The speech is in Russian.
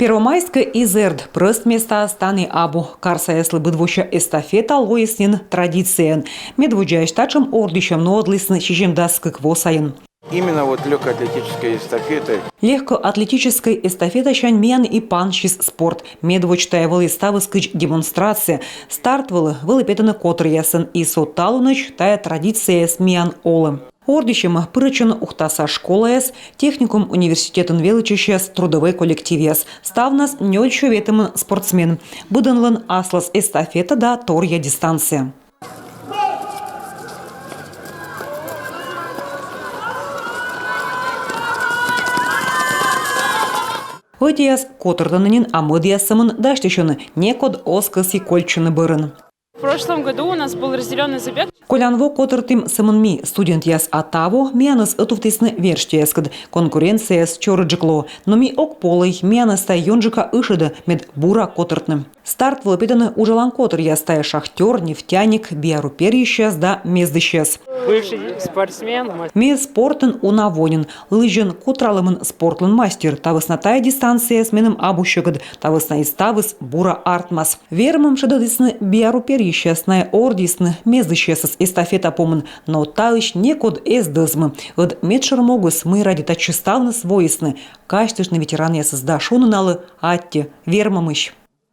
Первомайская изерд прыст места станы абу. Карсаяслы быдвуща эстафета лоеснин традициен. Медвуджаешь тачем ордищем нодлисны чижемдаскак восаин. Именно вот легкоатлетической эстафетой. Легкоатлетическая эстафета шаньмен и паншис спорт. Медвучтая вылистава скыч демонстрация. Стартвалы вылепетаны котриясын и соталуныч тая традиция смеян олым. Ордищем прычын ухтаса школаяс, техникум университетын величащас трудовой коллективияс. Ставнас нёльчу ветым спортсмен. Будынлын аслас эстафета да торья дистанция. Одияс котырданынин амыдиясымын даштещуны некод оскоси кольчуны бырын. В прошлом году у нас был разделенный забег. Колянво котыртым сымынми студент яс атаво мианыс ытуфтысны верштияскад. Конкуренция с чорыджикло. Но ми ок полый мианыс тай йонжика ышыды мед бура котыртны. Старт вылепетаны ужалан котыр ястая шахтер, нефтяник, биаруперищас да мездыщас. Бывший спортсмен. Ме спортын унавонин. Лыжен кутралымын спортлын мастер. Тавыснатая дистанция сменым абущагад. Тавысна иставыс бура артмас. Вермым шададысны биаруперищасная ордисны мездыщасыз эстафета помын. Но талыш некод эздызмы. Од медшер могус мы ради тачыставны свойсны. Каштышны ветеран ясыз да шуныналы атте вермамыш.